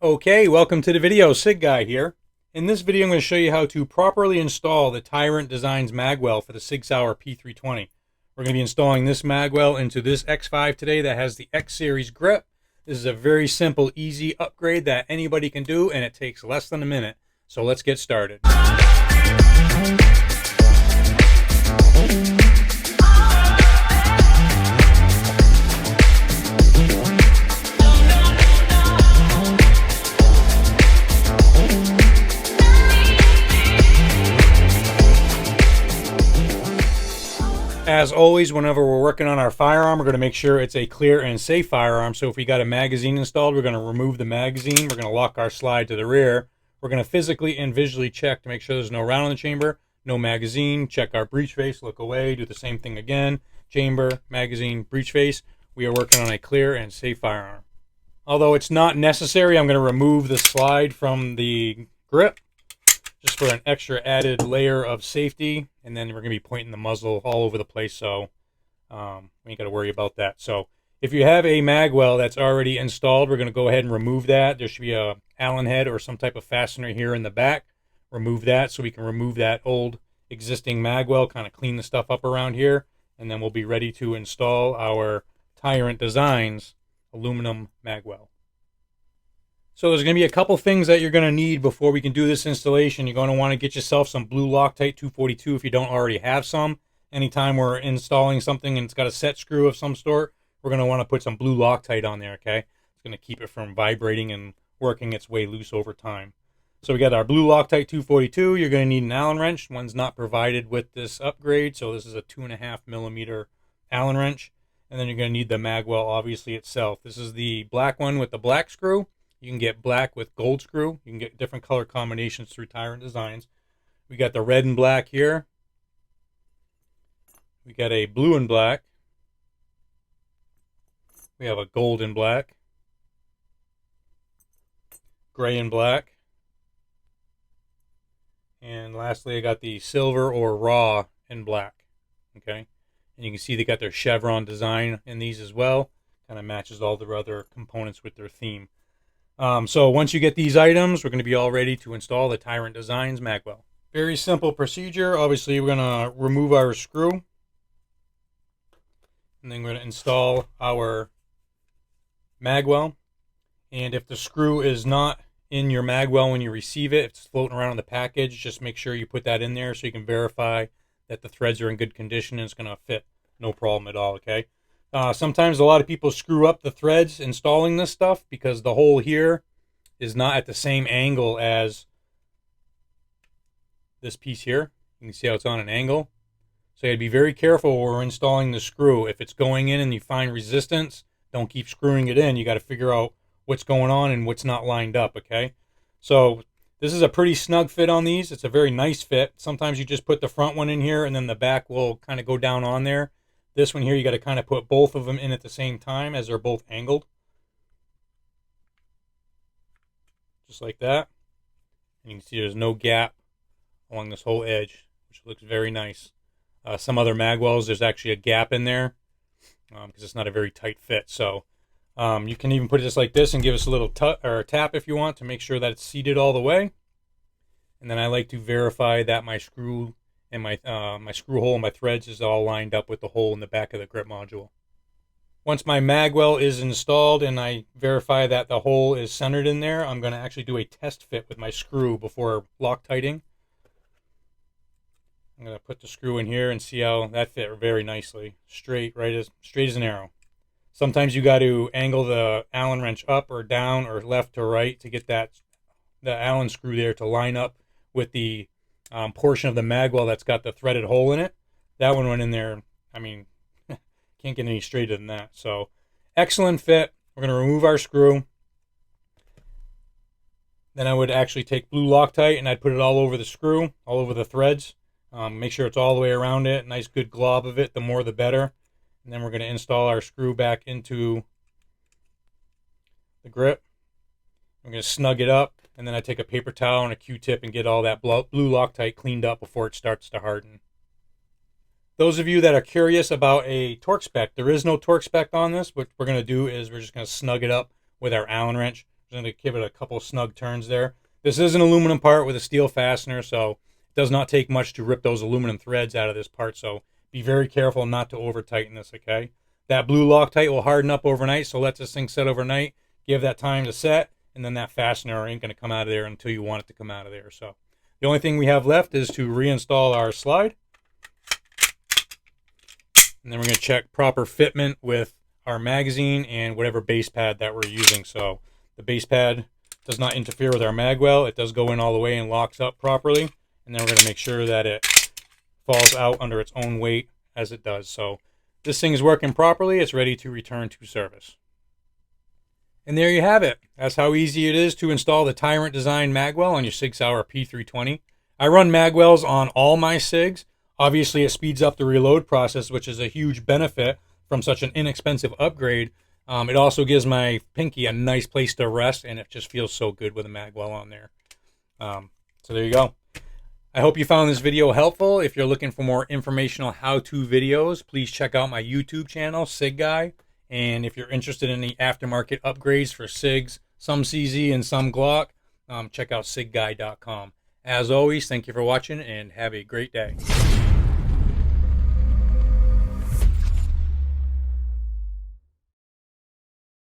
Okay, welcome to the video. SIG Guy here. In this video, I'm going to show you how to properly install the Tyrant Designs Magwell for the SIG Sauer P320. We're going to be installing this Magwell into this X5 today that has the X Series grip. This is a very simple, easy upgrade that anybody can do, and it takes less than a minute. So let's get started. As always, whenever we're working on our firearm, we're going to make sure it's a clear and safe firearm. So if we got a magazine installed, we're going to remove the magazine. We're going to lock our slide to the rear. We're going to physically and visually check to make sure there's no round in the chamber, no magazine. Check our breech face, look away, do the same thing again. Chamber, magazine, breech face. We are working on a clear and safe firearm. Although it's not necessary, I'm going to remove the slide from the grip, just for an extra added layer of safety, and then we're going to be pointing the muzzle all over the place, so we ain't got to worry about that. So if you have a magwell that's already installed, we're going to go ahead and remove that. There should be a Allen head or some type of fastener here in the back. Remove that so we can remove that old existing magwell, kind of clean the stuff up around here, and then we'll be ready to install our Tyrant Designs aluminum magwell. So there's going to be a couple things that you're going to need before we can do this installation. You're going to want to get yourself some blue Loctite 242 if you don't already have some. Anytime we're installing something and it's got a set screw of some sort, we're going to want to put some blue Loctite on there, okay? It's going to keep it from vibrating and working its way loose over time. So we got our blue Loctite 242. You're going to need an Allen wrench. One's not provided with this upgrade, so this is a 2.5 millimeter Allen wrench. And then you're going to need the magwell, obviously, itself. This is the black one with the black screw. You can get black with gold screw. You can get different color combinations through Tyrant Designs. We got the red and black here. We got a blue and black. We have a gold and black. Gray and black. And lastly, I got the silver or raw and black. Okay. And you can see they got their chevron design in these as well. Kind of matches all the other components with their theme. So once you get these items, we're going to be all ready to install the Tyrant Designs magwell. Very simple procedure. Obviously, we're going to remove our screw. And then we're going to install our magwell. And if the screw is not in your magwell when you receive it, if it's floating around in the package, just make sure you put that in there so you can verify that the threads are in good condition and it's going to fit. No problem at all, okay? Sometimes a lot of people screw up the threads installing this stuff because the hole here is not at the same angle as this piece here. You can see how it's on an angle. So you have to be very careful when we're installing the screw. If it's going in and you find resistance, don't keep screwing it in. You got to figure out what's going on and what's not lined up, okay? So this is a pretty snug fit on these. It's a very nice fit. Sometimes you just put the front one in here and then the back will kind of go down on there. This one here, you got to kind of put both of them in at the same time as they're both angled. Just like that. And you can see there's no gap along this whole edge, which looks very nice. Some other magwells, there's actually a gap in there because it's not a very tight fit. So you can even put it just like this and give us a little tap if you want to make sure that it's seated all the way. And then I like to verify that my screw and my screw hole and my threads is all lined up with the hole in the back of the grip module. Once my magwell is installed and I verify that the hole is centered in there, I'm going to actually do a test fit with my screw before Loctiting. I'm going to put the screw in here and see how that fit very nicely. Straight as an arrow. Sometimes you got to angle the Allen wrench up or down or left to right to get the Allen screw there to line up with the portion of the magwell that's got the threaded hole in it. That one went in there. I mean, can't get any straighter than that. So, excellent fit. We're going to remove our screw. Then I would actually take blue Loctite and I'd put it all over the screw, all over the threads. Make sure it's all the way around it. Nice good glob of it. The more the better. And then we're going to install our screw back into the grip. I'm going to snug it up. And then I take a paper towel and a Q-tip and get all that blue Loctite cleaned up before it starts to harden. Those of you that are curious about a torque spec, there is no torque spec on this. What we're going to do is we're just going to snug it up with our Allen wrench, I'm going to give it a couple snug turns there. This is an aluminum part with a steel fastener, so it does not take much to rip those aluminum threads out of this part, so be very careful not to over tighten this, okay? That blue Loctite will harden up overnight, so let this thing set overnight. Give that time to set, and then that fastener ain't going to come out of there until you want it to come out of there. So the only thing we have left is to reinstall our slide. And then we're going to check proper fitment with our magazine and whatever base pad that we're using. So the base pad does not interfere with our magwell. It does go in all the way and locks up properly. And then we're going to make sure that it falls out under its own weight as it does. So this thing is working properly. It's ready to return to service. And there you have it. That's how easy it is to install the Tyrant design Magwell on your SIG Sauer P320. I run Magwells on all my SIGs. Obviously, it speeds up the reload process, which is a huge benefit from such an inexpensive upgrade. It also gives my pinky a nice place to rest, and it just feels so good with a Magwell on there. So there you go. I hope you found this video helpful. If you're looking for more informational how-to videos, please check out my YouTube channel, SIG Guy. And if you're interested in the aftermarket upgrades for SIGs, some CZ and some Glock, check out sigguy.com. As always, thank you for watching and have a great day.